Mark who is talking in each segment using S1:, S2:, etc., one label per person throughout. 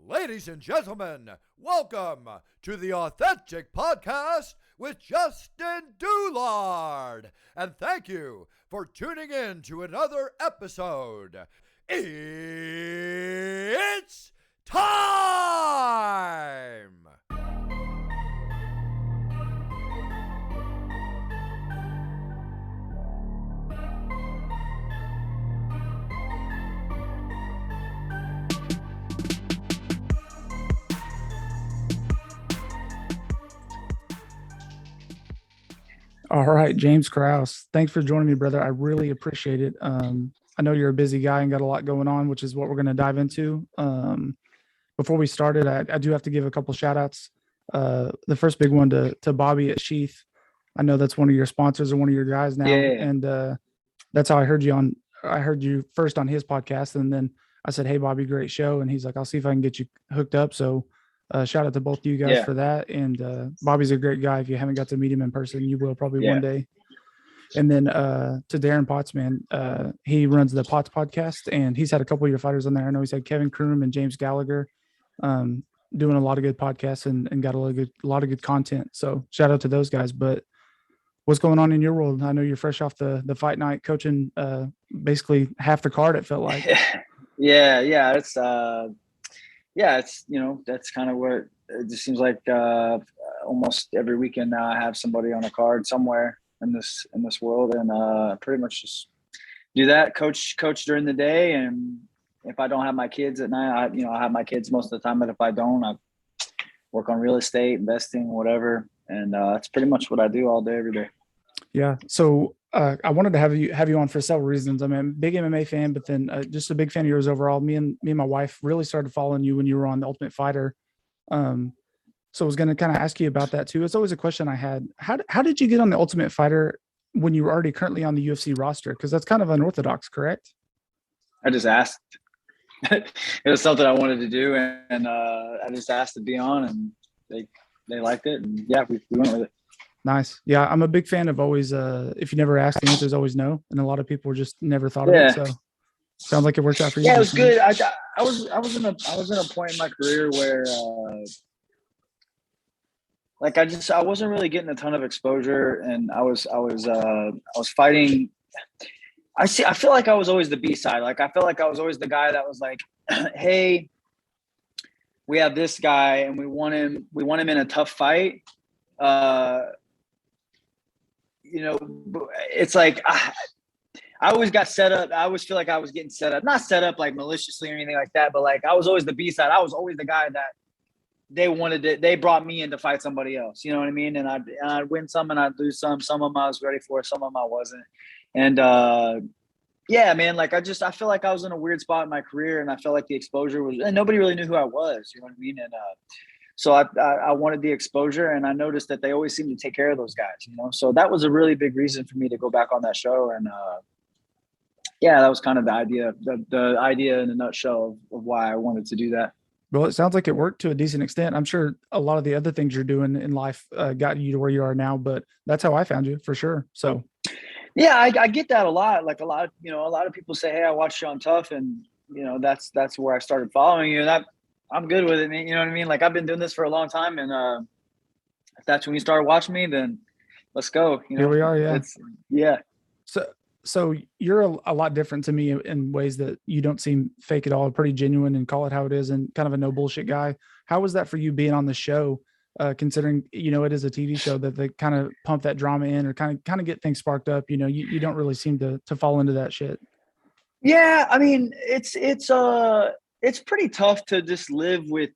S1: Ladies and gentlemen, welcome to the Authentic Podcast with Justin Doulard. And thank you for tuning in to another episode. It's time!
S2: All right, James Krause. Thanks for joining me, brother. I really appreciate it. I know you're a busy guy and got a lot going on, which is what we're going to dive into. Before we started, I do have to give a couple shout outs. The first big one to Bobby at Sheath. I know that's one of your sponsors or one of your guys now.
S3: Yeah.
S2: And that's how I heard you on. I heard you first on his podcast. And then I said, "Hey, Bobby, great show." And he's like, "I'll see if I can get you hooked up." So shout out to both of you guys for that. And Bobby's a great guy. If you haven't got to meet him in person, you will probably one day. And then to Darren Potts, man, he runs the Potts podcast, and he's had a couple of your fighters on there. I know he's had Kevin Kroom and James Gallagher doing a lot of good podcasts and got a lot of good content. So shout out to those guys. But what's going on in your world? I know you're fresh off the fight night, coaching basically half the card, it felt like.
S3: Yeah. It's that's kind of what it just seems like. Almost every weekend now, I have somebody on a card somewhere in this world, and pretty much just do that. Coach during the day, and if I don't have my kids at night, I have my kids most of the time. But if I don't, I work on real estate, investing, whatever, and that's pretty much what I do all day, every day.
S2: Yeah. So I wanted to have you on for several reasons. I mean, big MMA fan, but then just a big fan of yours overall. Me and my wife really started following you when you were on The Ultimate Fighter. So I was going to kind of ask you about that too. It's always a question I had. How did you get on The Ultimate Fighter when you were already currently on the UFC roster? Because that's kind of unorthodox, correct?
S3: I just asked. It was something I wanted to do, and I just asked to be on, and they liked it, and yeah, we went with it.
S2: Nice. Yeah, I'm a big fan of always, if you never ask, the answer is always no. And a lot of people just never thought of it. So sounds like it worked out for you.
S3: Yeah, it was good. I was in a point in my career where I wasn't really getting a ton of exposure, and I was fighting. I feel like I was always the B side. Like I felt like I was always the guy that was like, hey, we have this guy and we want him in a tough fight. It's like I always got set up. I always feel like I was getting set up, not set up like maliciously or anything like that, but like I was always the B side. I was always the guy that they brought me in to fight somebody else. You know what I mean? And I'd win some and I'd lose some. Some of them I was ready for, some of them I wasn't. And yeah, man, like I feel like I was in a weird spot in my career, and I felt like the exposure was, and nobody really knew who I was. You know what I mean? And so I wanted the exposure, and I noticed that they always seem to take care of those guys, So that was a really big reason for me to go back on that show. And yeah, that was kind of the idea in a nutshell of why I wanted to do that.
S2: Well, it sounds like it worked to a decent extent. I'm sure a lot of the other things you're doing in life got you to where you are now, but that's how I found you for sure. So
S3: yeah, I get that a lot. Like a lot of people say, hey, I watched you on Tough, and that's where I started following you. And I'm good with it, man. You know what I mean? Like I've been doing this for a long time, and if that's when you started watching me, then let's go.
S2: Here we are. Yeah.
S3: Yeah.
S2: So you're a lot different to me in ways that you don't seem fake at all, pretty genuine and call it how it is, and kind of a no bullshit guy. How was that for you being on the show, considering, it is a TV show that they kind of pump that drama in or kind of get things sparked up? You don't really seem to fall into that shit.
S3: Yeah. I mean, it's pretty tough to just live with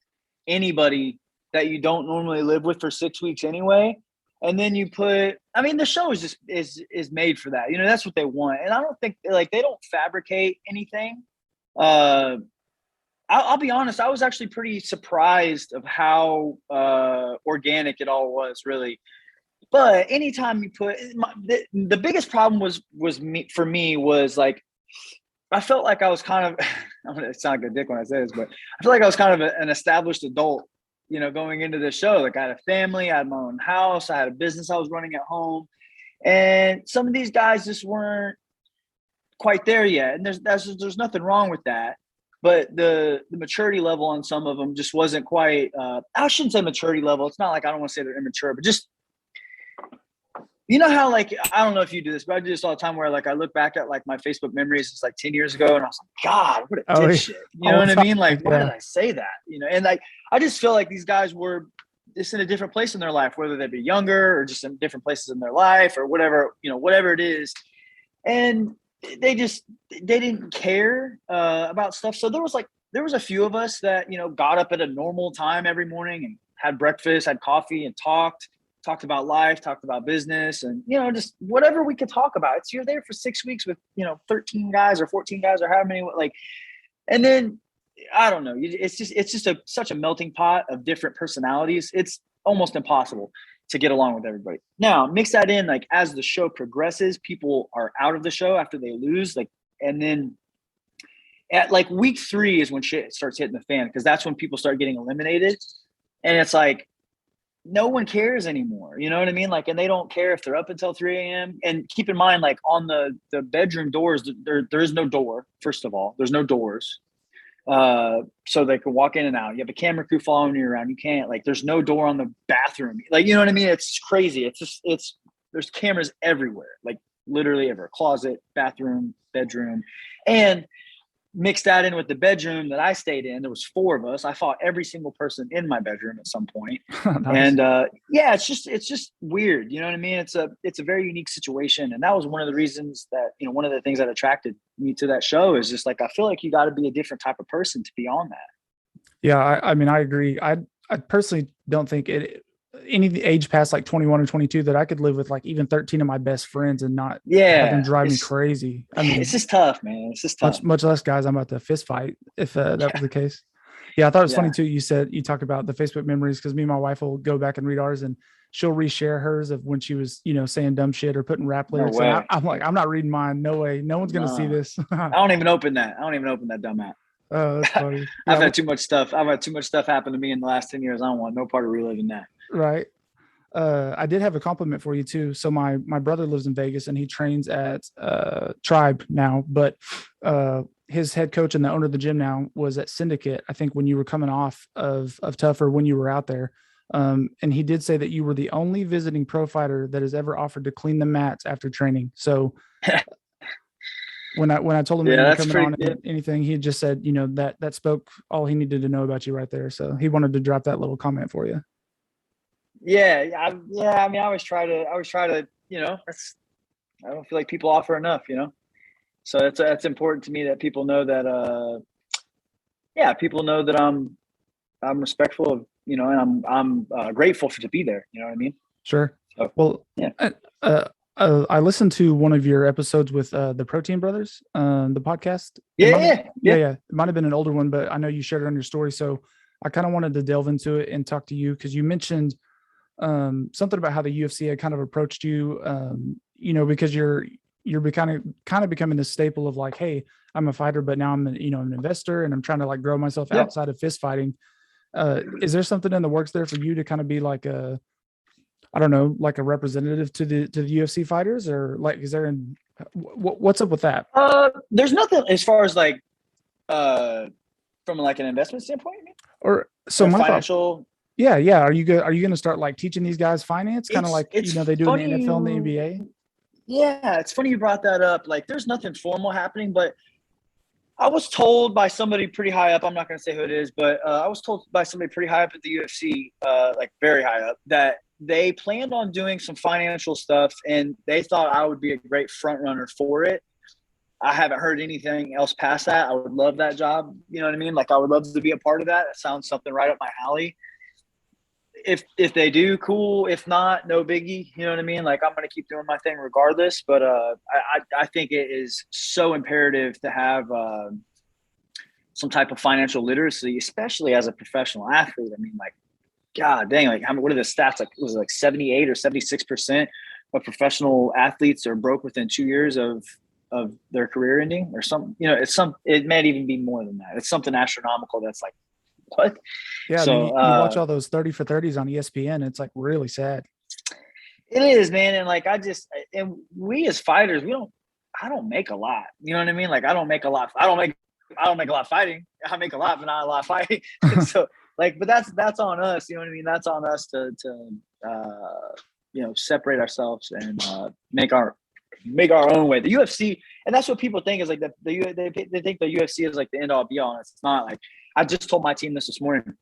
S3: anybody that you don't normally live with for 6 weeks anyway. And then the show is made for that. That's what they want. And I don't think they don't fabricate anything. I'll be honest. I was actually pretty surprised of how organic it all was, really. But anytime you the biggest problem was for me was like, I felt like I was kind of, I'm going to sound like a dick when I say this, but I feel like I was kind of an established adult, going into the show. Like I had a family, I had my own house, I had a business I was running at home. And some of these guys just weren't quite there yet. And there's nothing wrong with that. but the maturity level on some of them just wasn't quite. I shouldn't say maturity level. It's not like I don't want to say they're immature, but just how like I don't know if you do this, but I do this all the time where like I look back at like my Facebook memories, it's like 10 years ago, and I was like, God, what a dipshit. You know what I mean? Like, why did I say that? And like I just feel like these guys were just in a different place in their life, whether they be younger or just in different places in their life or whatever, whatever it is. And they didn't care about stuff. So there was a few of us that, got up at a normal time every morning and had breakfast, had coffee and talked about life, talked about business and, just whatever we could talk about. You're there for 6 weeks with, 13 guys or 14 guys or however many, like, and then I don't know. It's just such a melting pot of different personalities. It's almost impossible to get along with everybody. Now, mix that in, like, as the show progresses, people are out of the show after they lose, like, and then at like week 3 is when shit starts hitting the fan, because that's when people start getting eliminated. And it's like, no one cares anymore. You know what I mean? Like, and they don't care if they're up until 3 a.m. And keep in mind, like on the bedroom doors, there is no door. First of all, there's no doors. So they can walk in and out. You have a camera crew following you around. You can't, like, there's no door on the bathroom. Like, you know what I mean? It's crazy. There's cameras everywhere, like literally everywhere. Closet, bathroom, bedroom. And mix that in with the bedroom that I stayed in. There was 4 of us. I fought every single person in my bedroom at some point. Nice. And yeah, it's just weird. You know what I mean? It's a very unique situation. And that was one of the reasons that, one of the things that attracted me to that show is just like, I feel like you got to be a different type of person to be on that.
S2: Yeah. I mean, I agree. I personally don't think any age past like 21 or 22 that I could live with like even 13 of my best friends and not have them drive me crazy. I mean,
S3: it's just tough, man. It's just tough.
S2: Much less guys I'm about to fist fight if that was the case. Yeah. I thought it was funny too. You talked about the Facebook memories, because me and my wife will go back and read ours and she'll reshare hers of when she was, saying dumb shit or putting rap lyrics.
S3: No way.
S2: And I'm like, I'm not reading mine. No way. No one's going to see this.
S3: I don't even open that. Dumb app.
S2: Oh, that's funny.
S3: I've had too much stuff. I've had too much stuff happen to me in the last 10 years. I don't want no part of reliving that.
S2: Right. I did have a compliment for you too. So my brother lives in Vegas and he trains at Tribe now, but his head coach and the owner of the gym now was at Syndicate, I think, when you were coming off of Tougher, when you were out there. And he did say that you were the only visiting pro fighter that has ever offered to clean the mats after training. So when I told him that you were coming on and anything, he just said, that spoke all he needed to know about you right there. So he wanted to drop that little comment for you.
S3: Yeah. I mean, I always try to, I don't feel like people offer enough, so it's important to me that people know that, people know that I'm respectful of, and I'm grateful to be there. You know what I mean?
S2: Sure.
S3: So,
S2: well, yeah. I listened to one of your episodes with the Protein Brothers, the podcast.
S3: Yeah.
S2: It might've been an older one, but I know you shared it on your story. So I kind of wanted to delve into it and talk to you, because you mentioned something about how the UFC had kind of approached you, because you're kind of becoming this staple of like, hey, I'm a fighter, but now I'm an investor and I'm trying to like grow myself outside of fist fighting. Is there something in the works there for you to kind of be like a representative to the UFC fighters, or like, is there what's up with that?
S3: There's nothing as far as like, from like an investment standpoint,
S2: or so my
S3: financial.
S2: Yeah. Are you going to start like teaching these guys finance, kind of like they do funny, in the NFL and the NBA?
S3: Yeah, it's funny you brought that up. Like, there's nothing formal happening, but I was told by somebody pretty high up. I'm not going to say who it is, but I was told by somebody pretty high up at the UFC, like very high up, that they planned on doing some financial stuff, and they thought I would be a great front runner for it. I haven't heard anything else past that. I would love that job. You know what I mean? Like, I would love to be a part of that. It sounds something right up my alley. If they do, cool. If not, no biggie. You know what I mean? Like, I'm going to keep doing my thing regardless. But I think it is so imperative to have some type of financial literacy, especially as a professional athlete. I mean, like, God dang, like, what are the stats? Like, was it like 78 or 76% of professional athletes are broke within 2 years of their career ending or something? It might even be more than that. It's something astronomical. That's like, what?
S2: Yeah. So, you watch all those 30 for 30s on ESPN. It's like really sad.
S3: It is, man. And like, we as fighters, I don't make a lot. You know what I mean? Like, I don't make a lot. I don't make I don't make a lot fighting. I make a lot, but not a lot fighting. So like, but that's on us. You know what I mean? That's on us to separate ourselves and make our own way. The UFC, and that's what people think is like they think the UFC is like the end all be all. It's not. Like, I just told my team this morning.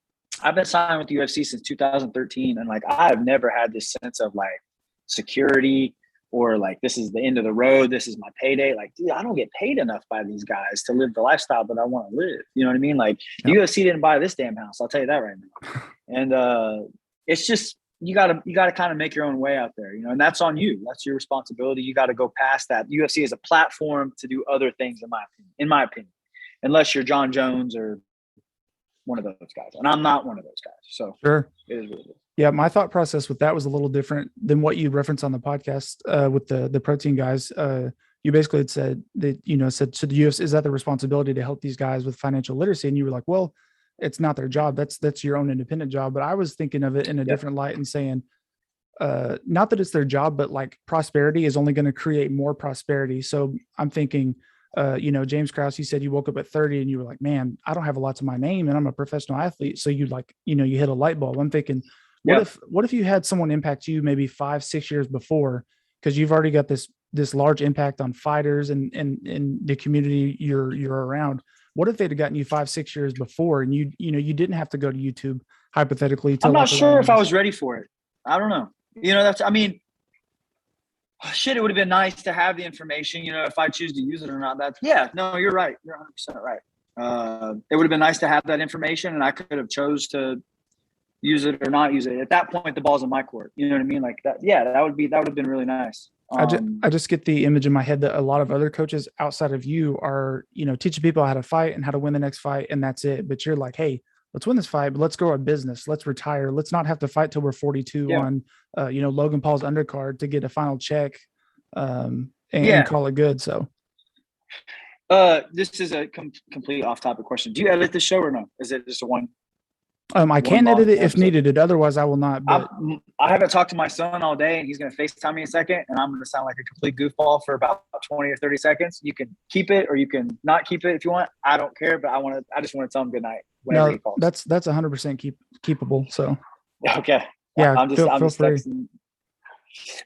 S3: I've been signed with the UFC since 2013, and like I've never had this sense of like security or like this is the end of the road. This is my payday. Like, dude, I don't get paid enough by these guys to live the lifestyle that I want to live. You know what I mean? Like, the UFC didn't buy this damn house. I'll tell you that right now. And it's just you gotta kind of make your own way out there, you know, and that's on you. That's your responsibility. You got to go past that. UFC is a platform to do other things, in my opinion, unless you're John Jones or one of those guys. And I'm not one of those guys. So
S2: sure.
S3: It is what it is.
S2: Yeah. My thought process with that was a little different than what you referenced on the podcast with the protein guys. You basically had said that, said to the UFC, is that the responsibility to help these guys with financial literacy? And you were like, well, it's not their job. That's your own independent job. But I was thinking of it in a different light and saying, not that it's their job, but like prosperity is only going to create more prosperity. So I'm thinking, James Krause, you said you woke up at 30 and you were like, man, I don't have a lot to my name and I'm a professional athlete. So you hit a light bulb. I'm thinking, what if you had someone impact you maybe 5-6 years before, because you've already got this large impact on fighters and the community you're around. What if they'd have gotten you 5-6 years before and you didn't have to go to YouTube hypothetically?
S3: I'm not sure if I was ready for it. I don't know. Shit, it would have been nice to have the information, if I choose to use it or not. You're right. You're 100% right. It would have been nice to have that information and I could have chose to use it or not use it. At that point, the ball's in my court. You know what I mean? Like that. Yeah, that would have been really nice.
S2: I just get the image in my head that a lot of other coaches outside of you are, teaching people how to fight and how to win the next fight. And that's it. But you're like, hey, let's win this fight, but let's grow a business. Let's retire. Let's not have to fight till we're 42 on, Logan Paul's undercard to get a final check and call it good. So
S3: this is a complete off topic question. Do you edit the show or no? Is it just a one?
S2: I can edit it if needed. Otherwise, I will not. But
S3: I haven't talked to my son all day, and he's going to FaceTime me in a second, and I'm going to sound like a complete goofball for about 20 or 30 seconds. You can keep it, or you can not keep it if you want. I don't care, but I just want to tell him good night.
S2: No, that's 100% keepable. So
S3: okay,
S2: yeah,
S3: I'm just
S2: free.
S3: texting.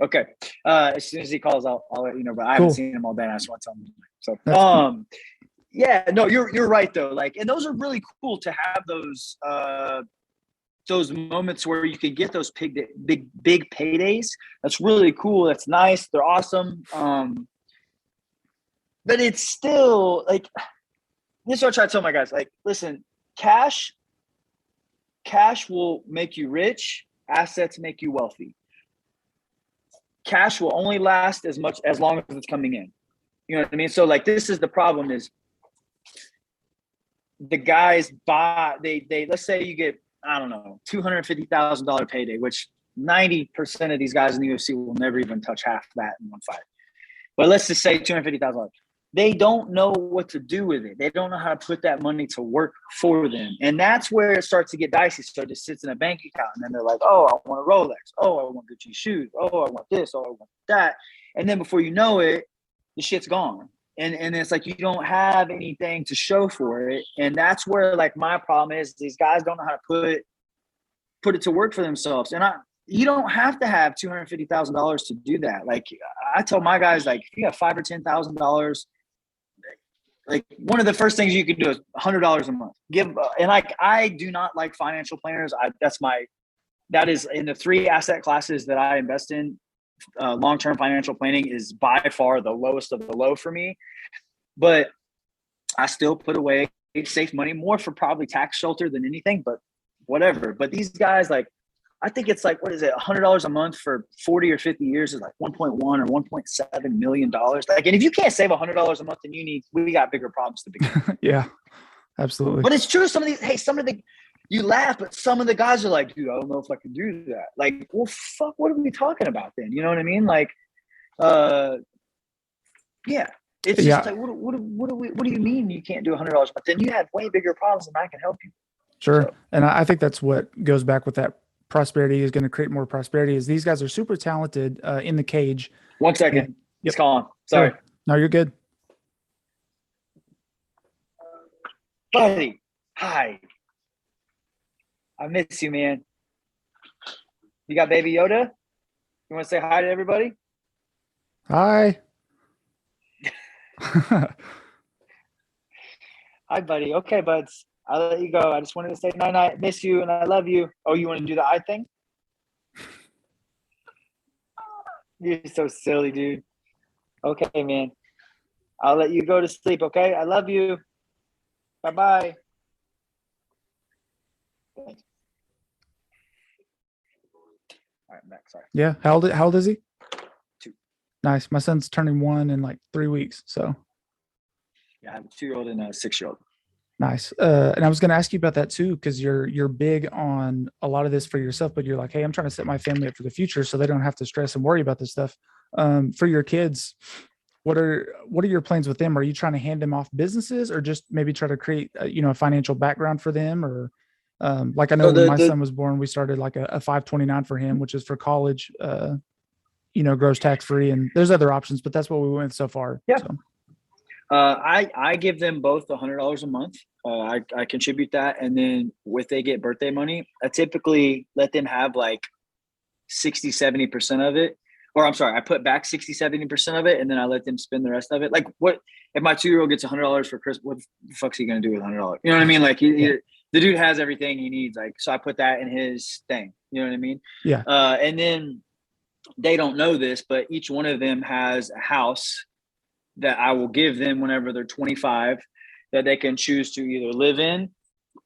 S3: Okay, as soon as he calls, I'll let you know. But I haven't seen him all day. And I just want to tell him. So
S2: cool.
S3: Yeah, no, you're right though. Like, and those are really cool to have those moments where you can get those big paydays. That's really cool. That's nice. They're awesome. But it's still like, this is what I try to tell my guys. Like, listen, cash will make you rich. Assets make you wealthy. Cash will only last as long as it's coming in. You know what I mean? So like, this is the problem is, the guys buy, they let's say you get, I don't know, $250,000 payday, which 90% of these guys in the UFC will never even touch half that in one fight. But let's just say $250,000. They don't know what to do with it. They don't know how to put that money to work for them. And that's where it starts to get dicey. So it just sits in a bank account and then they're like, oh, I want a Rolex. Oh, I want Gucci shoes. Oh, I want this. Oh, I want that. And then before you know it, the shit's gone. And it's like you don't have anything to show for it. And that's where like my problem is these guys don't know how to put it to work for themselves. And you don't have to have $250,000 to do that. Like I tell my guys, like if you have $5,000 or $10,000, like one of the first things you can do is $100 a month. And like I do not like financial planners. That is in the 3 asset classes that I invest in. Long-term financial planning is by far the lowest of the low for me, but I still put away safe money more for probably tax shelter than anything, but whatever. But these guys, like, I think it's like, what is it? $100 a month for 40 or 50 years is like 1.1 or $1.7 million. Like, and if you can't save $100 a month, then we got bigger problems to begin with.
S2: Yeah, absolutely.
S3: But it's true. You laugh, but some of the guys are like, dude, I don't know if I can do that. Like, well, fuck, what are we talking about then? You know what I mean? Like, yeah. It's just like, what do you mean you can't do $100? But then you have way bigger problems and I can help you.
S2: Sure.
S3: So.
S2: And I think that's what goes back with that prosperity is going to create more prosperity is these guys are super talented in the cage.
S3: 1 second. It's calling. Sorry.
S2: No, you're good.
S3: Buddy, hi. I miss you, man. You got Baby Yoda? You want to say hi to everybody?
S2: Hi.
S3: Hi, buddy. Okay, buds. I'll let you go. I just wanted to say night, miss you, and I love you. Oh, you want to do the eye thing? You're so silly, dude. Okay, man. I'll let you go to sleep, okay? I love you. Bye-bye. Thanks. All right, I'm back. Sorry.
S2: Yeah. How old is he?
S3: 2.
S2: Nice. My son's turning 1 in like 3 weeks. So
S3: Yeah, I have a 2-year-old and a 6-year-old.
S2: nice. And I was going to ask you about that too, because you're big on a lot of this for yourself, but you're like, hey, I'm trying to set my family up for the future so they don't have to stress and worry about this stuff. For your kids, what are your plans with them? Are you trying to hand them off businesses, or just maybe try to create a financial background for them? Or like I know when my son was born, we started like a 529 for him, which is for college, gross tax free, and there's other options, but that's what we went with so far.
S3: Yeah.
S2: So.
S3: I give them both $100 a month. I contribute that, and then if they get birthday money, I typically let them have like 60-70% of it. Or I'm sorry, I put back 60-70% of it, and then I let them spend the rest of it. Like, what if my 2-year-old gets $100 for Christmas? What the fuck's he gonna do with $100? You know what I mean? Like, the dude has everything he needs. Like, so I put that in his thing. You know what I mean?
S2: Yeah.
S3: And then they don't know this, but each one of them has a house that I will give them whenever they're 25, that they can choose to either live in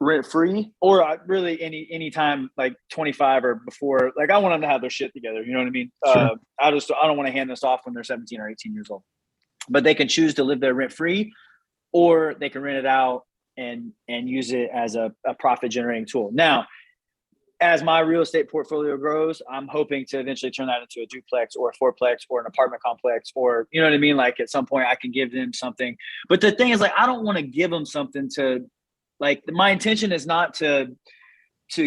S3: rent free, or really any time like 25 or before. Like, I want them to have their shit together. You know what I mean?
S2: Sure.
S3: I don't want to hand this off when they're 17 or 18 years old, but they can choose to live there rent free, or they can rent it out and use it as a profit generating tool. Now, as my real estate portfolio grows, I'm hoping to eventually turn that into a duplex or a fourplex or an apartment complex, or, you know what I mean? Like, at some point I can give them something. But the thing is, like, I don't want to give them something to, like, my intention is not to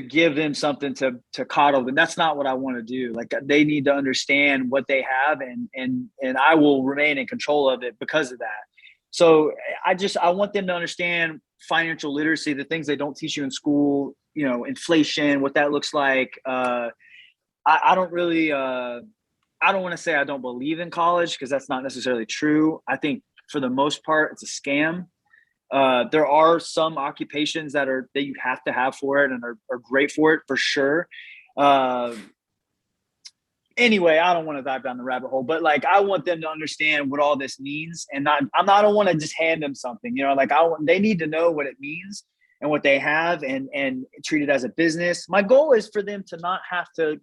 S3: give them something to coddle them. That's not what I want to do. Like, they need to understand what they have, and I will remain in control of it because of that. So I want them to understand financial literacy, the things they don't teach you in school, inflation, what that looks like. I don't really, I don't want to say I don't believe in college, because that's not necessarily true. I think for the most part, it's a scam. There are some occupations that you have to have for it and are great for it, for sure. Anyway, I don't want to dive down the rabbit hole, but like, I want them to understand what all this means, and I don't want to just hand them something, like they need to know what it means and what they have, and treat it as a business. My goal is for them to not have to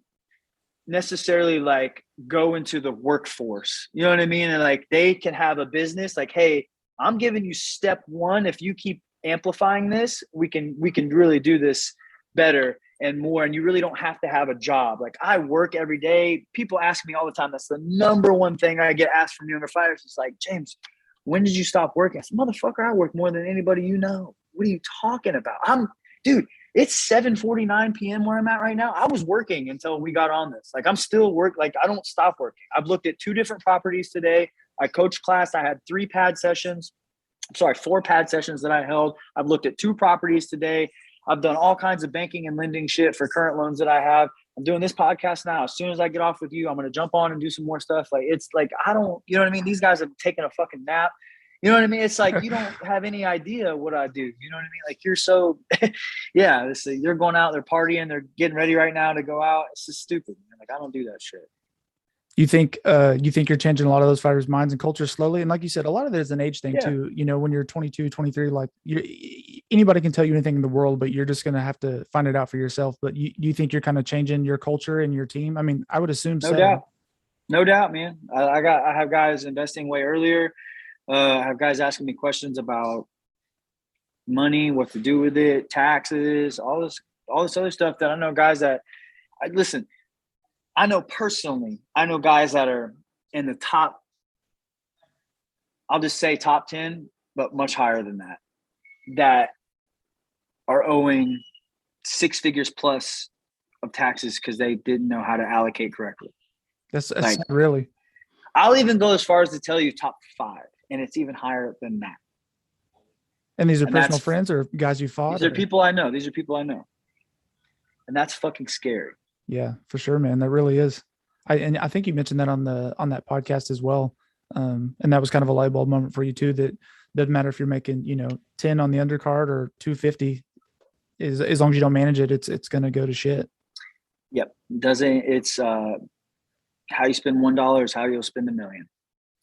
S3: necessarily like go into the workforce. You know what I mean? And like, they can have a business. Like, hey, I'm giving you step 1. If you keep amplifying this, we can really do this better and more. And you really don't have to have a job. Like, I work every day. People ask me all the time. That's the number one thing I get asked from younger fighters. It's like, James, when did you stop working? I said, motherfucker, I work more than anybody you know. What are you talking about? Dude, it's 7:49 p.m. where I'm at right now. I was working until we got on this. Like, I'm still like, I don't stop working. I've looked at 2 different properties today. I coached class. I had 4 pad sessions that I held. I've looked at 2 properties today. I've done all kinds of banking and lending shit for current loans that I have. I'm doing this podcast now. As soon as I get off with you, I'm going to jump on and do some more stuff. Like, it's like, you know what I mean? These guys have taken a fucking nap. You know what I mean? It's like, you don't have any idea what I do. You know what I mean? Like, you're so, yeah, they're going out, they're partying, they're getting ready right now to go out. It's just stupid, man. Like, I don't do that shit.
S2: You think you're changing a lot of those fighters' minds and culture slowly? And like you said, a lot of it is an age thing too. When you're 22, 23, like, anybody can tell you anything in the world, but you're just going to have to find it out for yourself. But you think you're kind of changing your culture and your team? I mean, I would assume so.
S3: No doubt, man. I have guys investing way earlier. I have guys asking me questions about money, what to do with it, taxes, all this other stuff that I know guys that listen. I know personally, guys that are in the top, I'll just say top 10, but much higher than that are owing 6 figures plus of taxes because they didn't know how to allocate correctly.
S2: That's like, really.
S3: I'll even go as far as to tell you top 5, and it's even higher than that.
S2: And these are
S3: And
S2: personal friends or guys you fought?
S3: These are people I know. And that's fucking scary.
S2: Yeah, for sure, man. That really is. I think you mentioned that on that podcast as well. And that was kind of a light bulb moment for you too, that doesn't matter if you're making, 10 on the undercard or 250, as long as you don't manage it, it's going to go to shit.
S3: Yep. It's how you spend $1 is how you'll spend $1 million.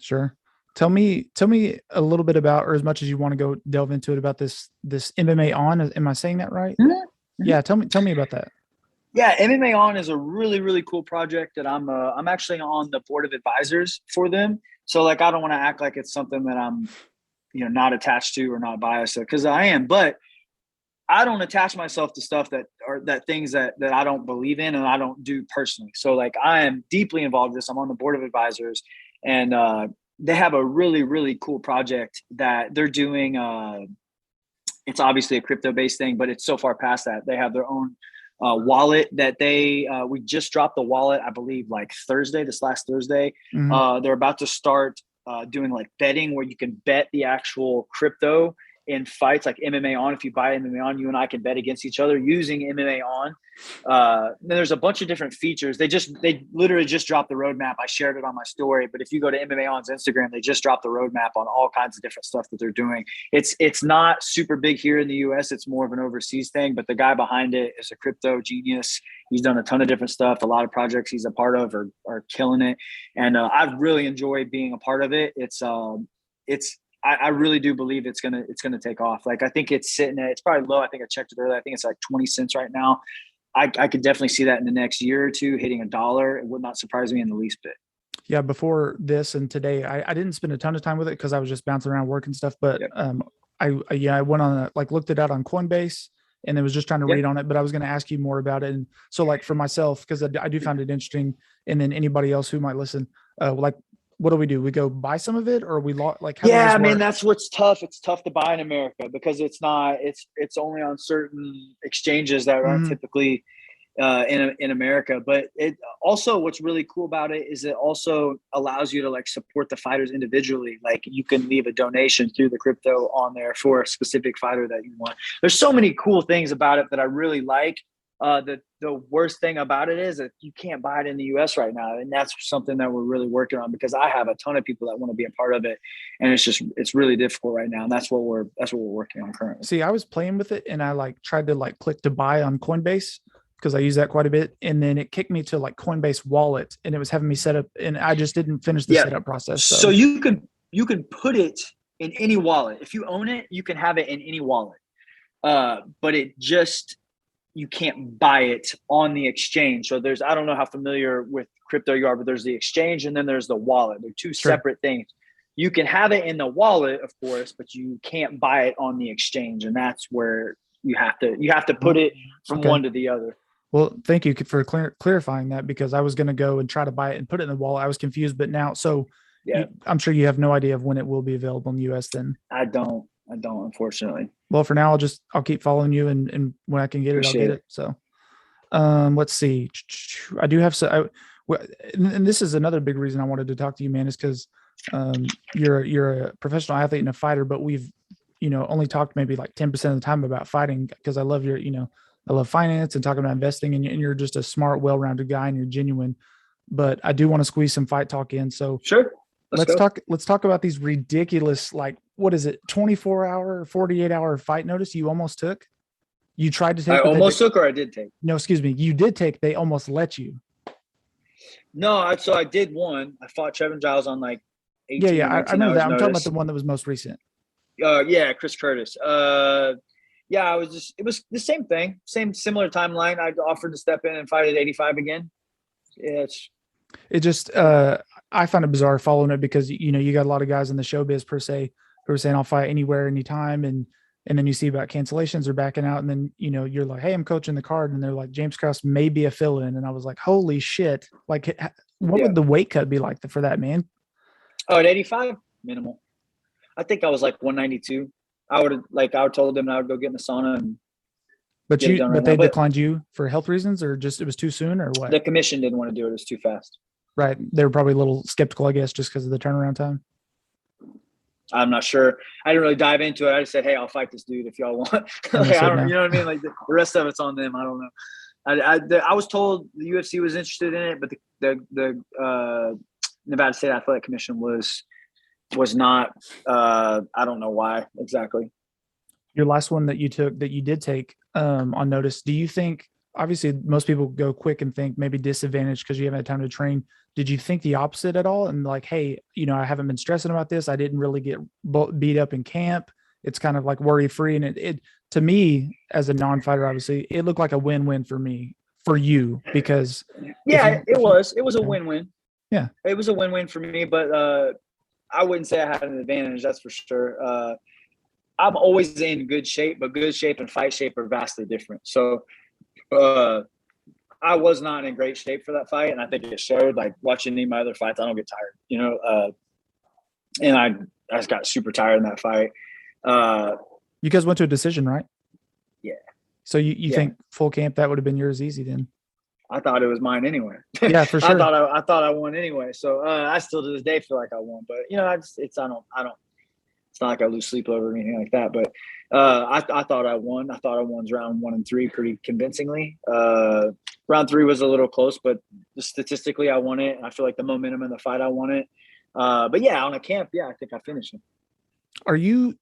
S2: Sure. Tell me a little bit about, or as much as you want to go delve into it, about this MMA On. Am I saying that right?
S3: Mm-hmm.
S2: Yeah. Tell me about that.
S3: Yeah, MMA On is a really, really cool project that I'm actually on the board of advisors for them. So like, I don't want to act like it's something that I'm, not attached to or not biased to, because I am, but I don't attach myself to stuff that things that I don't believe in and I don't do personally. So like, I am deeply involved in this. I'm on the board of advisors, and they have a really, really cool project that they're doing. It's obviously a crypto-based thing, but it's so far past that. They have their own wallet that we just dropped the wallet, I believe, like this last Thursday.
S2: Mm-hmm.
S3: They're about to start doing like betting, where you can bet the actual crypto in fights, like MMA On. If you buy MMA On, you and I can bet against each other using MMA On. Then there's a bunch of different features. They literally just dropped the roadmap. I shared it on my story, but if you go to MMA On's Instagram, they just dropped the roadmap on all kinds of different stuff that they're doing. It's not super big here in the US. It's more of an overseas thing, but the guy behind it is a crypto genius. He's done a ton of different stuff. A lot of projects he's a part of are killing it. And I really enjoy being a part of it. I really do believe it's gonna take off. Like, I think it's probably low. I think I checked it earlier. I think it's like 20 cents right now. I could definitely see that in the next year or two hitting $1. It would not surprise me in the least bit.
S2: Yeah. Before this and today, I didn't spend a ton of time with it because I was just bouncing around work and stuff. But
S3: Yep.
S2: I went on looked it out on Coinbase and I was just trying to read on it. But I was going to ask you more about it. And so like for myself, because I do find it interesting, and then anybody else who might listen, what do? We go buy some of it, or we like? How
S3: yeah, I mean, that's what's tough. It's tough to buy in America because it's only on certain exchanges that aren't typically in America. But it also, what's really cool about it is it also allows you to like support the fighters individually. Like, you can leave a donation through the crypto on there for a specific fighter that you want. There's so many cool things about it that I really like. The worst thing about it is that you can't buy it in the US right now. And that's something that we're really working on, because I have a ton of people that want to be a part of it. And it's really difficult right now. And that's what we're working on currently.
S2: See, I was playing with it and I tried to click to buy on Coinbase because I use that quite a bit. And then it kicked me to Coinbase wallet and it was having me set up, and I just didn't finish the setup process.
S3: So you can put it in any wallet. If you own it, you can have it in any wallet. But you can't buy it on the exchange. So I don't know how familiar with crypto you are, but there's the exchange and then there's the wallet. They're two separate things. You can have it in the wallet, of course, but you can't buy it on the exchange. And that's where you have to put it from one to the other.
S2: Well, thank you for clarifying that, because I was going to go and try to buy it and put it in the wallet. I was confused, but now, I'm sure you have no idea of when it will be available in the US then.
S3: I don't, unfortunately.
S2: Well, for now, I'll keep following you, and when I can get I'll get it. So, let's see. I do have and this is another big reason I wanted to talk to you, man, is because you're a professional athlete and a fighter, but we've only talked maybe like 10% of the time about fighting, because I love I love finance and talking about investing, and you're just a smart, well-rounded guy, and you're genuine. But I do want to squeeze some fight talk in. So
S3: sure.
S2: Let's talk about these ridiculous, what is it, 24-hour, 48-hour fight notice you almost took? You tried to take.
S3: I almost took, or I did take?
S2: No, excuse me. You did take. They almost let you.
S3: No, so I did one. I fought Trevin Giles on 18.
S2: Yeah, I remember that. I'm talking about the one that was most recent.
S3: Yeah, Chris Curtis. Yeah, it was the same thing, similar timeline. I offered to step in and fight at 85 again. Yeah,
S2: it just I find it bizarre following it, because you got a lot of guys in the showbiz per se who are saying I'll fight anywhere, anytime, and then you see about cancellations or backing out, and then you're like, hey, I'm coaching the card, and they're like, James Krause may be a fill-in, and I was like, holy shit! What would the weight cut be like for that, man?
S3: Oh, at 85, minimal. I think I was like 192. I would told them I would go get in the sauna.
S2: But they declined you for health reasons, or just it was too soon, or what?
S3: The commission didn't want to do it. It was too fast.
S2: Right. They were probably a little skeptical, I guess, just because of the turnaround time.
S3: I'm not sure. I didn't really dive into it. I just said, hey, I'll fight this dude if y'all want.
S2: And
S3: Like, I
S2: said
S3: don't,
S2: no.
S3: you know what I mean? Like the rest of it's on them. I don't know. I was told the UFC was interested in it, but the Nevada State Athletic Commission was not. I don't know why exactly.
S2: Your last one that you did take on notice, do you think, obviously most people go quick and think maybe disadvantaged because you haven't had time to train. Did you think the opposite at all? And like, hey, I haven't been stressing about this. I didn't really get beat up in camp. It's kind of like worry free. And it to me, as a non-fighter, obviously, it looked like a win-win for me, for you, because
S3: it was a win-win.
S2: Yeah,
S3: it was a win-win for me, but I wouldn't say I had an advantage. That's for sure. I'm always in good shape, but good shape and fight shape are vastly different. So I was not in great shape for that fight, and I think it showed. Like watching any of my other fights, I don't get tired, and I just got super tired in that fight.
S2: You guys went to a decision, right?
S3: Yeah.
S2: So you think full camp that would have been yours easy then?
S3: I thought it was mine anyway.
S2: Yeah, for sure.
S3: I thought I won anyway. So I still to this day feel like I won, but it's not like I lose sleep over or anything like that. But I thought I won. I thought I won round 1 and 3 pretty convincingly. Round 3 was a little close, but statistically I won it. And I feel like the momentum in the fight, I won it. But yeah, on a camp, I think I finished it.
S2: Are you?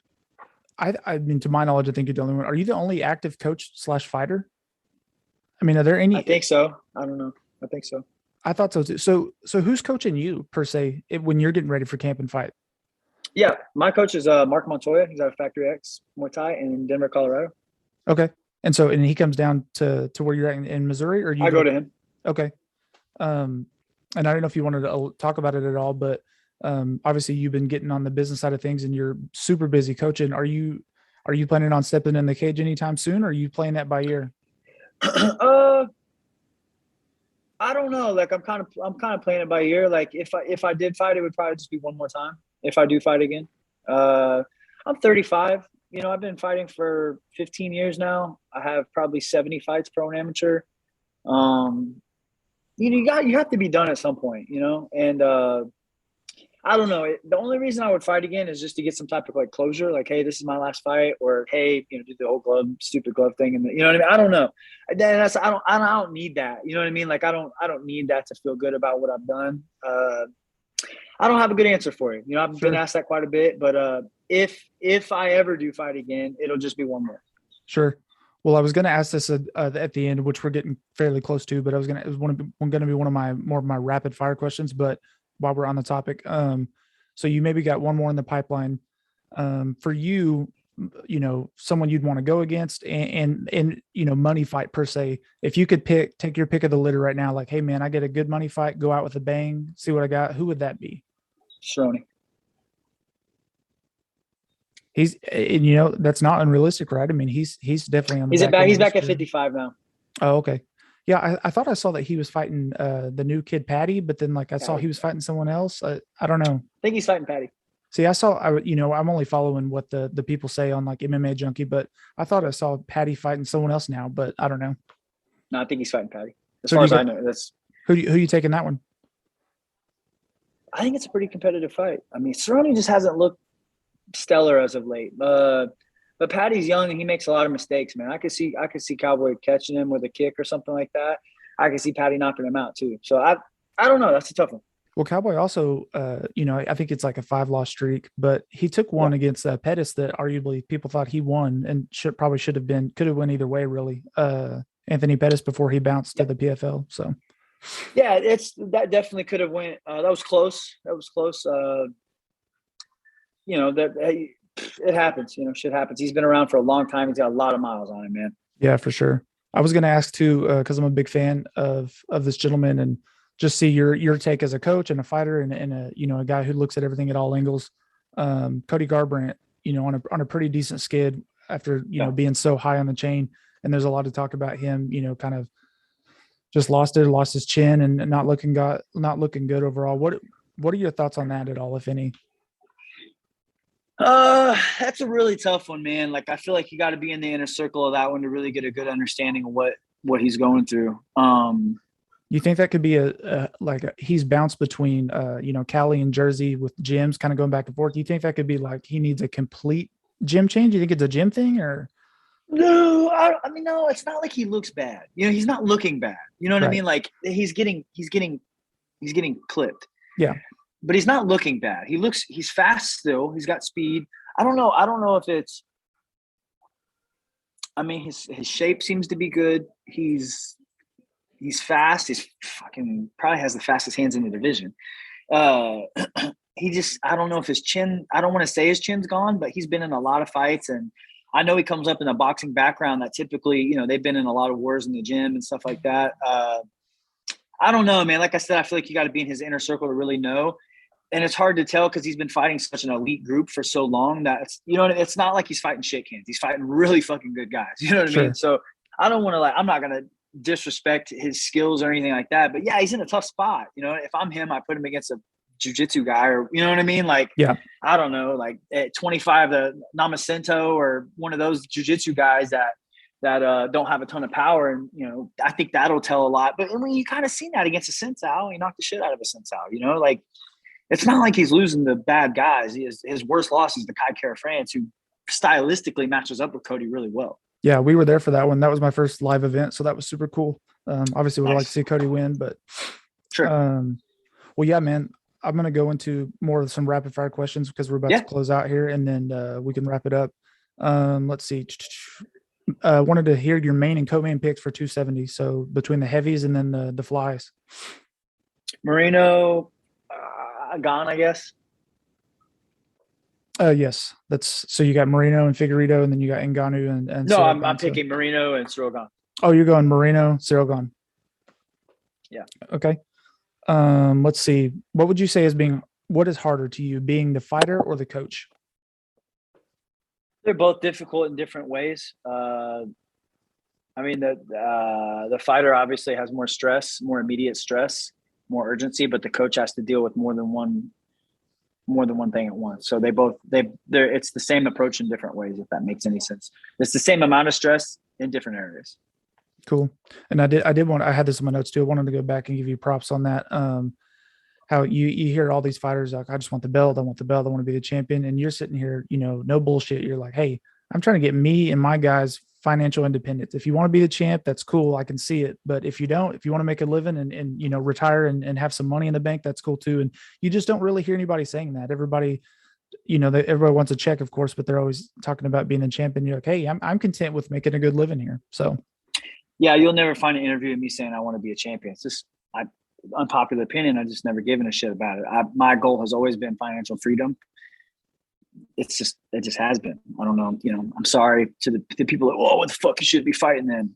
S2: I mean, to my knowledge, I think you're the only one. Are you the only active coach / fighter? I mean, are there any?
S3: I think so. I don't know. I think so.
S2: I thought so too. So who's coaching you per se when you're getting ready for camp and fight?
S3: Yeah, my coach is Mark Montoya. He's out of Factory X Muay Thai in Denver, Colorado.
S2: Okay, and he comes down to where you're at in Missouri, or do you
S3: I go to him.
S2: Okay, and I don't know if you wanted to talk about it at all, but obviously you've been getting on the business side of things, and you're super busy coaching. Are you planning on stepping in the cage anytime soon, or are you playing that by ear?
S3: I don't know. Like I'm kind of playing it by ear. Like if I did fight, it would probably just be one more time. If I do fight again, I'm 35. I've been fighting for 15 years now. I have probably 70 fights, pro and amateur. You have to be done at some point, and I don't know. The only reason I would fight again is just to get some type of like closure, like, hey, this is my last fight, or hey, do the whole stupid glove thing, and you know what I mean. I don't know. Then I don't need that. You know what I mean? Like I don't need that to feel good about what I've done. I don't have a good answer for it. I've been asked that quite a bit, but if I ever do fight again, it'll just be one more.
S2: Sure. Well, I was going to ask this at the end, which we're getting fairly close to, but it was going to be one of my more of my rapid fire questions. But while we're on the topic, so you maybe got one more in the pipeline for you. Someone you'd want to go against, and money fight per se. If you could take your pick of the litter right now, like, hey man, I get a good money fight, go out with a bang, see what I got. Who would that be?
S3: Cerrone.
S2: That's not unrealistic, right? I mean, he's definitely on the
S3: he's back at 55 now.
S2: Oh, okay. Yeah, I thought I saw that he was fighting the new kid Patty, but then I saw he was fighting someone else. I don't know.
S3: I think he's fighting Patty.
S2: See, I'm only following what the people say on like MMA Junkie, but I thought I saw Patty fighting someone else now, but I don't know.
S3: No, I think he's fighting Patty. As far as I know, that's
S2: who you taking that one?
S3: I think it's a pretty competitive fight. I mean, Cerrone just hasn't looked stellar as of late. But Patty's young and he makes a lot of mistakes, man. I could see Cowboy catching him with a kick or something like that. I could see Patty knocking him out too. So I don't know. That's a tough one.
S2: Well, Cowboy also, I think it's like a 5-loss streak, but he took one against Pettis that arguably people thought he won and could have went either way, really. Anthony Pettis before he bounced to the PFL. So,
S3: yeah, that definitely could have went. That was close. It happens. Shit happens. He's been around for a long time. He's got a lot of miles on him, man.
S2: Yeah, for sure. I was going to ask too, because I'm a big fan of this gentleman, and just see your take as a coach and a fighter and a guy who looks at everything at all angles. Cody Garbrandt, on a pretty decent skid after being so high on the chain, and there's a lot to talk about him. Kind of just lost his chin and not looking good overall. What are your thoughts on that at all, if any?
S3: That's a really tough one, man. Like I feel like you got to be in the inner circle of that one to really get a good understanding of what he's going through.
S2: You think that could be he's bounced between Cali and Jersey with gyms kind of going back and forth? Do you think that could be like he needs a complete gym change? Do you think it's a gym thing or?
S3: No, I mean, no, it's not like he looks bad. He's not looking bad. You know what I
S2: Right.
S3: mean? Like he's getting clipped.
S2: Yeah.
S3: But he's not looking bad. He's fast still. He's got speed. I don't know if it's, I mean, his shape seems to be good. He's fast. He's fucking probably has the fastest hands in the division. I don't know if his chin, I don't want to say his chin's gone, but he's been in a lot of fights. And I know he comes up in a boxing background that typically, they've been in a lot of wars in the gym and stuff like that. I don't know, man. Like I said, I feel like you got to be in his inner circle to really know. And it's hard to tell because he's been fighting such an elite group for so long that it's not like he's fighting shit cans. He's fighting really fucking good guys. You know what I mean? So I don't want to I'm not going to disrespect his skills or anything like that. But yeah, he's in a tough spot. If I'm him, I put him against a jiu-jitsu guy or, you know what I mean? Like,
S2: yeah,
S3: I don't know, like at 25, the Namacento or one of those jiu-jitsu guys that don't have a ton of power. And, I think that'll tell a lot. But when you kind of seen that against a Sensao, he knocked the shit out of a Sensao, like, it's not like he's losing to bad guys. His worst loss is the Kai Kara France, who stylistically matches up with Cody really well.
S2: Yeah, we were there for that one. That was my first live event, so that was super cool. Obviously, would like to see Cody win, but
S3: sure.
S2: Well, yeah, man. I'm gonna go into more of some rapid fire questions because we're about to close out here, and then we can wrap it up. Let's see. Wanted to hear your main and co-main picks for 270. So between the heavies and then the flies.
S3: Moreno. Gone, I guess.
S2: Yes, that's so. You got Moreno and Figueiredo, and then you got Ngannou and.
S3: No, I'm picking Moreno and Cyril Gane.
S2: Oh, you're going Moreno, Cyril Gane.
S3: Yeah.
S2: Okay. Let's see. What would you say what is harder to you, being the fighter or the coach?
S3: They're both difficult in different ways. I mean, the fighter obviously has more stress, more immediate stress, more urgency, but the coach has to deal with more than one thing at once. So it's the same approach in different ways, if that makes any sense. It's the same amount of stress in different areas. I had this in my notes too. I wanted to go back and give you props on that. How you hear all these fighters like, I just want the belt. I want the belt. I want to be the champion. And you're sitting here, no bullshit. You're like, hey, I'm trying to get me and my guys financial independence. If you want to be the champ, that's cool. I can see it. But if you want to make a living and retire and have some money in the bank, that's cool too. And you just don't really hear anybody saying that. Everybody, everybody wants a check, of course, but they're always talking about being a champion. You're like, hey, I'm content with making a good living here. So. Yeah, you'll never find an interview of me saying I want to be a champion. It's just unpopular opinion. I just never given a shit about it. My goal has always been financial freedom. It just has been. I don't know. I'm sorry to the people that, what the fuck you should be fighting then.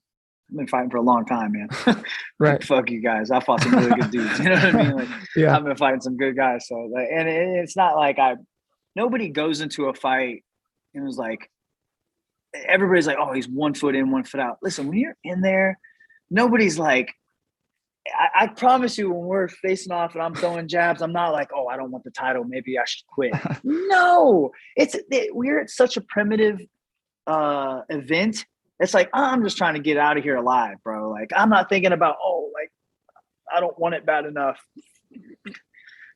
S3: I've been fighting for a long time, man.
S2: Right.
S3: Fuck you guys. I fought some really good dudes. You know what I mean? Like,
S2: yeah.
S3: I've been fighting some good guys. So and it's not like nobody goes into a fight and was like, everybody's like, oh, he's 1 foot in, 1 foot out. Listen, when you're in there, nobody's like, I promise you, when we're facing off and I'm throwing jabs, I'm not like, oh, I don't want the title. Maybe I should quit. No, we're at such a primitive event. It's like, I'm just trying to get out of here alive, bro. Like, I'm not thinking about, I don't want it bad enough.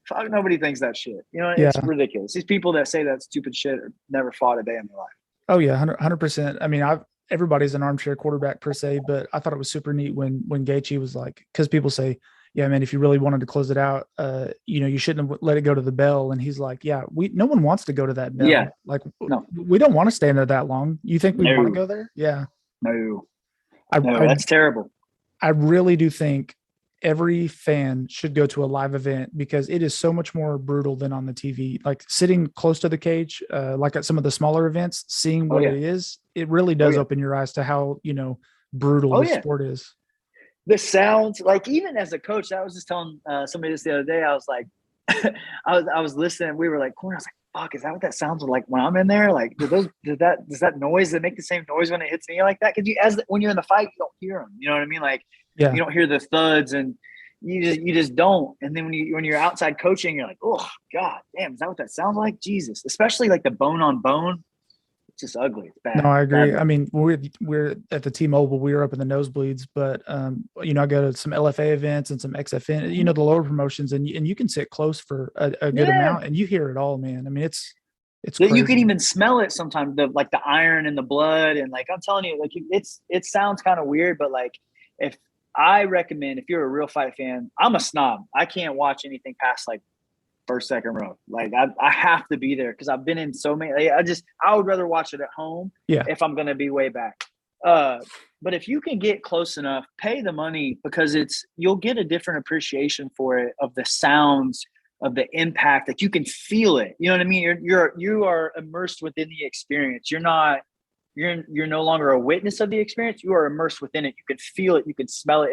S3: Fuck, nobody thinks that shit. It's ridiculous. These people that say that stupid shit never fought a day in their life.
S2: Oh yeah, 100%. I mean, everybody's an armchair quarterback per se, but I thought it was super neat when Gaethje was like, because people say, yeah, man, if you really wanted to close it out, you shouldn't have let it go to the bell. And he's like, yeah, no one wants to go to that bell.
S3: Yeah.
S2: Like,
S3: no,
S2: we don't want to stay in there that long. You think we want to go there? Yeah.
S3: No, that's terrible.
S2: I really do think every fan should go to a live event because it is so much more brutal than on the TV. Like sitting close to the cage, like at some of the smaller events, seeing what it is, it really does open your eyes to how, brutal the sport is.
S3: The sounds, like even as a coach, I was just telling somebody this the other day, I was like, I was listening. We were like, corner. I was like, fuck, is that what that sounds like when I'm in there? Like, does that noise that make the same noise when it hits me like that? Because when you're in the fight, you don't hear them. You know what I mean? Like, you don't hear the thuds, and you just don't. And then when you're outside coaching, you're like, oh god damn, is that what that sounds like? Jesus, especially like the bone on bone. just ugly. It's bad.
S2: No, I agree.
S3: Bad.
S2: I mean, we're at the T-Mobile. We were up in the nosebleeds, but I go to some LFA events and some XFN. The lower promotions, and you can sit close for a good amount, and you hear it all, man. I mean, it's crazy.
S3: You can even smell it sometimes. The iron in the blood, and I'm telling you, it sounds kind of weird, but if I recommend, if you're a real fight fan, I'm a snob. I can't watch anything past first, second row. I have to be there because I've been in so many. I would rather watch it at home if I'm gonna be way back. But if you can get close enough, pay the money because you'll get a different appreciation for it, of the sounds, of the impact, that you can feel it. You know what I mean? You are immersed within the experience. You're no longer a witness of the experience. You are immersed within it. You can feel it. You can smell it.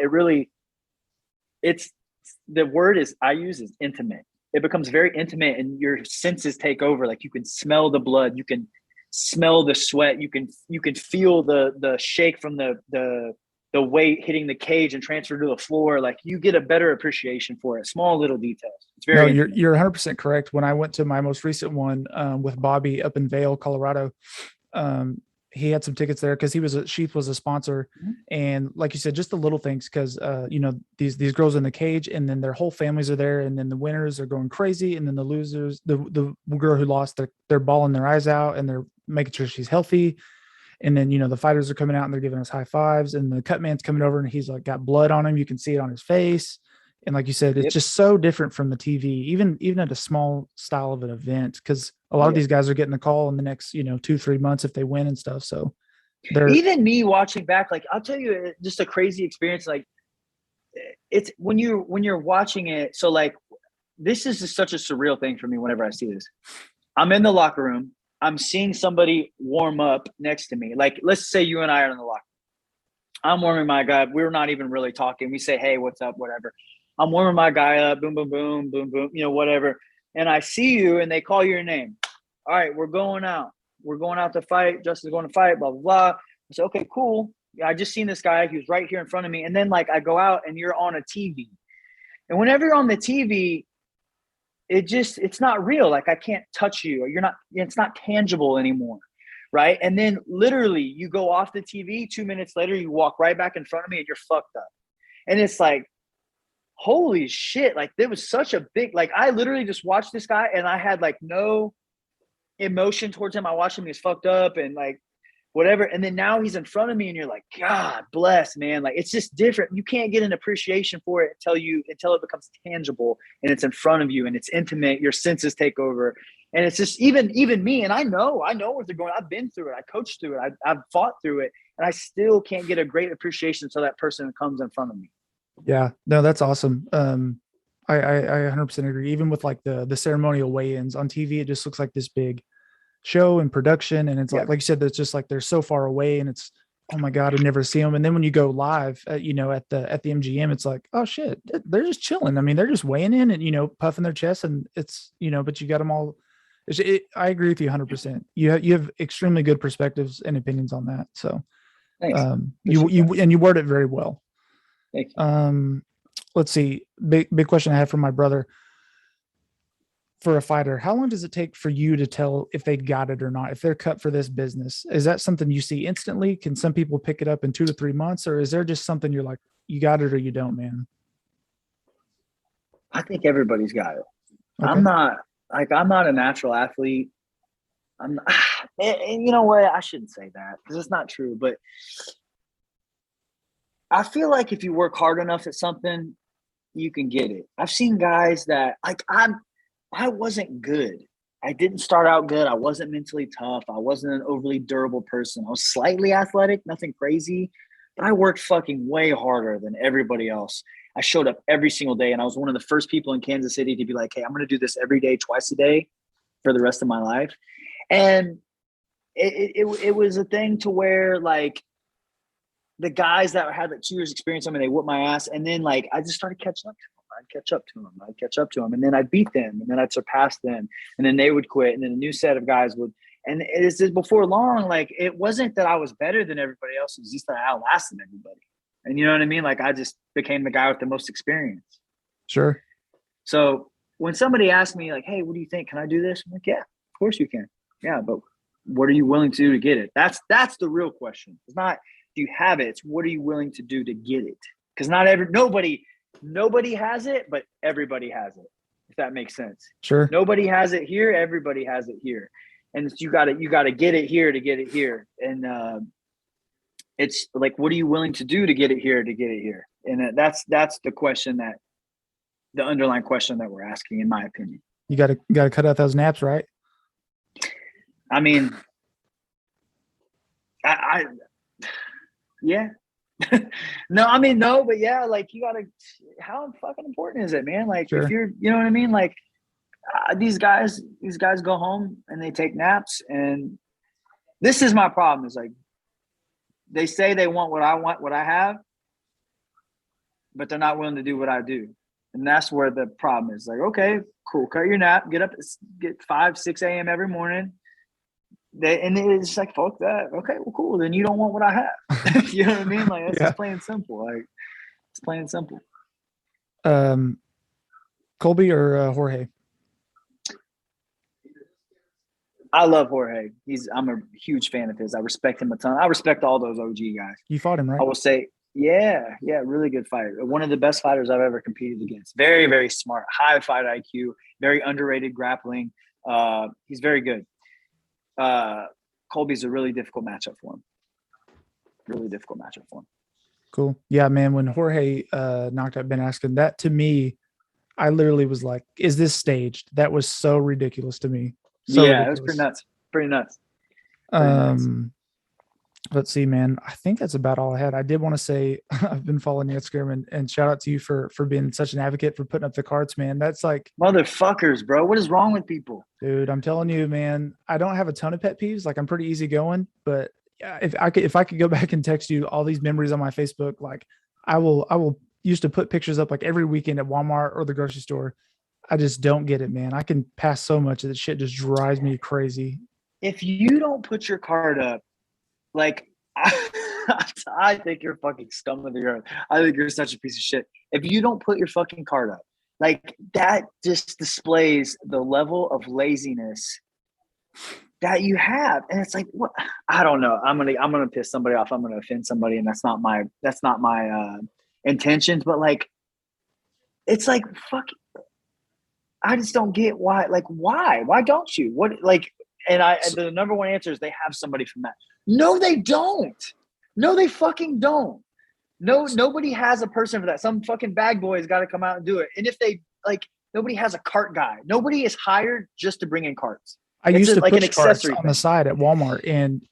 S3: The word I use is intimate. It becomes very intimate, and your senses take over. You can smell the blood, you can smell the sweat, you can feel the shake from the weight hitting the cage and transfer to the floor. You get a better appreciation for it. Small little details. It's very.
S2: No, you're 100% correct. When I went to my most recent one with Bobby up in Vail, Colorado, he had some tickets there because Sheath was a sponsor.
S3: Mm-hmm.
S2: And like you said, just the little things, because these girls in the cage, and then their whole families are there, and then the winners are going crazy, and then the losers, the girl who lost, they're bawling their eyes out, and they're making sure she's healthy. And then the fighters are coming out and they're giving us high fives, and the cut man's coming over and he's got blood on him. You can see it on his face. And like you said, it's just so different from the TV, even at a small style of an event, because a lot of these guys are getting the call in the next 2-3 months if they win and stuff. So
S3: even me watching back, I'll tell you, just a crazy experience. It's when you're watching it. So this is just such a surreal thing for me. Whenever I see this, I'm in the locker room. I'm seeing somebody warm up next to me. Let's say you and I are in the locker room. I'm warming my guy. We're not even really talking. We say, hey, what's up, whatever. I'm warming my guy up, boom, boom, boom, boom, boom, whatever. And I see you and they call your name. All right, we're going out. We're going out to fight. Justin's going to fight, blah, blah, blah. I say, okay, cool. I just seen this guy. He was right here in front of me. And then I go out and you're on a TV. And whenever you're on the TV, it's not real. I can't touch you. It's not tangible anymore. Right. And then literally you go off the TV, 2 minutes later, you walk right back in front of me and you're fucked up. And it's holy shit. There was such a big, I literally just watched this guy and I had no emotion towards him. I watched him, he was fucked up and whatever. And then now he's in front of me and you're God bless, man. It's just different. You can't get an appreciation for it until it becomes tangible and it's in front of you and it's intimate. Your senses take over. And it's just even me. And I know where they're going. I've been through it. I coached through it. I've fought through it. And I still can't get a great appreciation until that person comes in front of me.
S2: Yeah, no, that's awesome. I 100% agree. Even with the ceremonial weigh-ins on TV, it just looks like this big show and production. And it's like you said, it's just they're so far away and it's, oh my God, I never see them. And then when you go live at the MGM, it's oh shit, they're just chilling. I mean, they're just weighing in and, puffing their chest and it's, but you got them all. I agree with you 100%. You have extremely good perspectives and opinions on that. So
S3: thanks.
S2: You word it very well.
S3: Thank you.
S2: Let's see. Big question I have from my brother. For a fighter, how long does it take for you to tell if they got it or not? If they're cut for this business, is that something you see instantly? Can some people pick it up in 2 to 3 months, or is there just something you're you got it or you don't, man?
S3: I think everybody's got it. Okay. I'm not a natural athlete. And you know what? I shouldn't say that because it's not true, but I feel if you work hard enough at something, you can get it. I've seen guys that I wasn't good. I didn't start out good. I wasn't mentally tough. I wasn't an overly durable person. I was slightly athletic, nothing crazy, but I worked fucking way harder than everybody else. I showed up every single day, and I was one of the first people in Kansas City to be hey, I'm going to do this every day, twice a day for the rest of my life. And it was a thing to where the guys that had 2 years experience, they whooped my ass. And then I just started catching up to them. I'd catch up to them. And then I'd beat them and then I'd surpass them. And then they would quit. And then a new set of guys would, and it's just before long, it wasn't that I was better than everybody else. It was just that I outlasted everybody. And you know what I mean? I just became the guy with the most experience.
S2: Sure.
S3: So when somebody asked me hey, what do you think? Can I do this? I'm yeah, of course you can. Yeah. But what are you willing to do to get it? That's the real question. It's not do you have it, it's what are you willing to do to get it? Because nobody has it, but everybody has it, if that makes sense.
S2: Sure.
S3: Nobody has it here, everybody has it here. And you gotta get it here to get it here. And it's like, what are you willing to do to get it here And that's the question, that the underlying question that we're asking, in my opinion.
S2: You gotta cut out those naps, right?
S3: I mean, yeah. No, but yeah, like you gotta, how fucking important is it, man? Like
S2: Sure.
S3: if you're, you know what I mean? Like these guys go home and they take naps, and this is my problem, is like, they say they want what I have, but they're not willing to do what I do. And that's where the problem is. Like, okay, cool. Cut your nap, get up, get 5, 6 a.m. every morning. And it's like, fuck that. Okay, well, cool. Then you don't want what I have. You know what I mean? Like, it's just plain and simple. Like, it's plain and simple.
S2: Colby or Jorge?
S3: I love Jorge. I'm a huge fan of his. I respect him a ton. I respect all those OG guys.
S2: You fought him, right?
S3: I will say, yeah, really good fighter. One of the best fighters I've ever competed against. Very, very smart. High fight IQ. Very underrated grappling. He's very good. Colby's a really difficult matchup for him.
S2: Cool. Yeah, man. When Jorge knocked out Ben Askren, that to me, I literally was like, is this staged? That was so ridiculous to me. So
S3: yeah,
S2: ridiculous.
S3: It was pretty nuts.
S2: Let's see, man. I think that's about all I had. I did want to say I've been following you at Instagram, and shout out to you for being such an advocate for putting up the carts, man. That's like,
S3: motherfuckers, bro. What is wrong with people?
S2: Dude, I'm telling you, man, I don't have a ton of pet peeves. Like, I'm pretty easygoing, but if I could go back and text you all these memories on my Facebook, like I will used to put pictures up like every weekend at Walmart or the grocery store. I just don't get it, man. I can pass so much of that shit, just drives me crazy.
S3: If you don't put your card up, like I think you're fucking scum of the earth. I think you're such a piece of shit. If you don't put your fucking card up, like that just displays the level of laziness that you have. And it's like, what? I don't know. I'm gonna piss somebody off. I'm gonna offend somebody, and that's not my intentions. But like, it's like, fuck. I just don't get why. Like, why? Why don't you? What? Like, and the number one answer is they have somebody from that. No, they don't. No, they fucking don't. No, nobody has a person for that. Some fucking bag boy has got to come out and do it. And if they like, nobody has a cart guy. Nobody is hired just to bring in carts.
S2: I used to push carts on the side at Walmart, and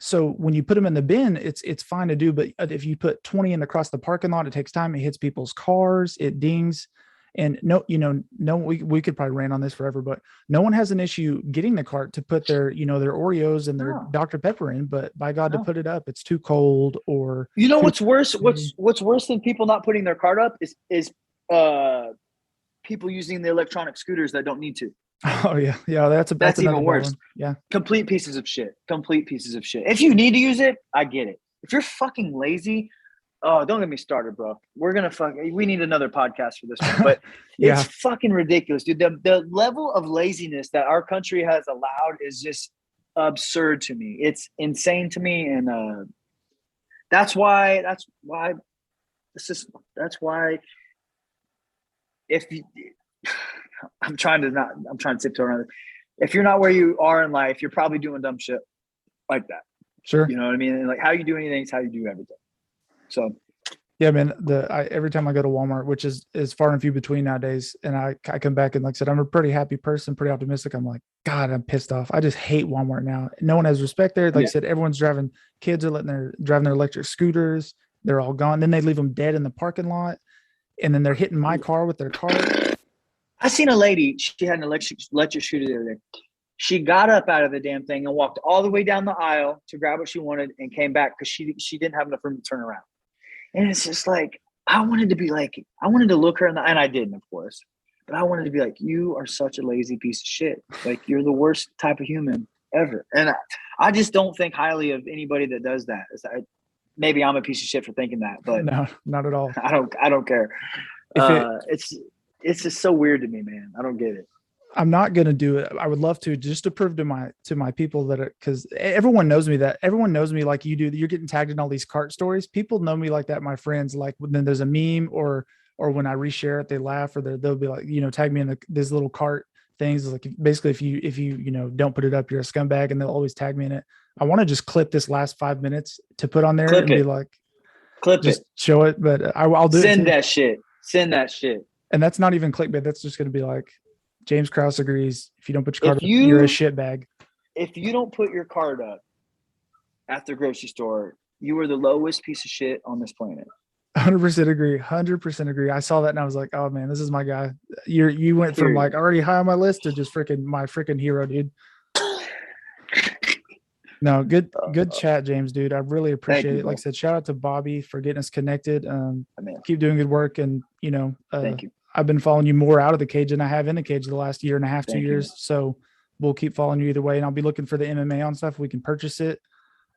S2: so when you put them in the bin, it's fine to do. But if you put 20 in across the parking lot, it takes time. It hits people's cars. It dings. And we could probably rant on this forever, but no one has an issue getting the cart to put their Oreos and their Dr. Pepper in, but by God, to put it up, it's too cold. Or
S3: what's worse? What's worse than people not putting their cart up is people using the electronic scooters that don't need to.
S2: Oh yeah. That's
S3: even worse.
S2: One. Yeah.
S3: Complete pieces of shit. If you need to use it, I get it. If you're fucking lazy, oh, don't get me started, bro. We need another podcast for this one, but it's fucking ridiculous, dude. The level of laziness that our country has allowed is just absurd to me. It's insane to me. And that's why if you, I'm trying to tiptoe around it. If you're not where you are in life, you're probably doing dumb shit like that.
S2: Sure.
S3: You know what I mean? And like how you do anything is how you do everything. So,
S2: yeah, man, every time I go to Walmart, which is far and few between nowadays, and I come back and like I said, I'm a pretty happy person, pretty optimistic. I'm like, God, I'm pissed off. I just hate Walmart now. No one has respect there. Like I said, everyone's kids are driving their electric scooters. They're all gone. Then they leave them dead in the parking lot. And then they're hitting my car with their car.
S3: I seen a lady, she had an electric scooter the other day. She got up out of the damn thing and walked all the way down the aisle to grab what she wanted and came back because she didn't have enough room to turn around. And it's just like, I wanted to look her in the eye, and I didn't, of course, but I wanted to be like, you are such a lazy piece of shit. Like, you're the worst type of human ever. And I just don't think highly of anybody that does that. Maybe I'm a piece of shit for thinking that, but
S2: no, not at all.
S3: I don't care. It's just so weird to me, man. I don't get it.
S2: I'm not going to do it. I would love to, just to prove to my people that because everyone knows me like you do. You're getting tagged in all these cart stories. People know me like that. My friends, like when there's a meme or when I reshare it, they laugh or they'll be like, tag me in this little cart things. Like basically if you don't put it up, you're a scumbag, and they'll always tag me in it. I want to just clip this last 5 minutes to put on there be like, just show it. But I'll do it.
S3: Send that shit.
S2: And that's not even clickbait. That's just going to be like, James Krause agrees. If you don't put your card up, you're a shitbag.
S3: If you don't put your card up at the grocery store, you are the lowest piece of shit on this planet.
S2: 100% agree. 100% agree. I saw that and I was like, oh man, this is my guy. You went from like already high on my list to just my freaking hero, dude. No, good chat, James, dude. I really appreciate it. Like I said, shout out to Bobby for getting us connected. Keep doing good work, and
S3: thank you.
S2: I've been following you more out of the cage than I have in the cage the last year and a half, 2 years. So we'll keep following you either way. And I'll be looking for the MMA on stuff. We can purchase it.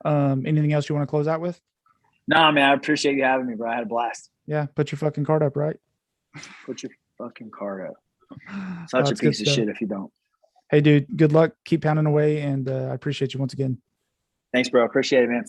S2: Anything else you want to close out with?
S3: No, man, I appreciate you having me, bro. I had a blast.
S2: Yeah. Put your fucking card up, right?
S3: Put your fucking card up. Such a piece of shit if you don't.
S2: Hey, dude, good luck. Keep pounding away. And I appreciate you once again.
S3: Thanks, bro. Appreciate it, man.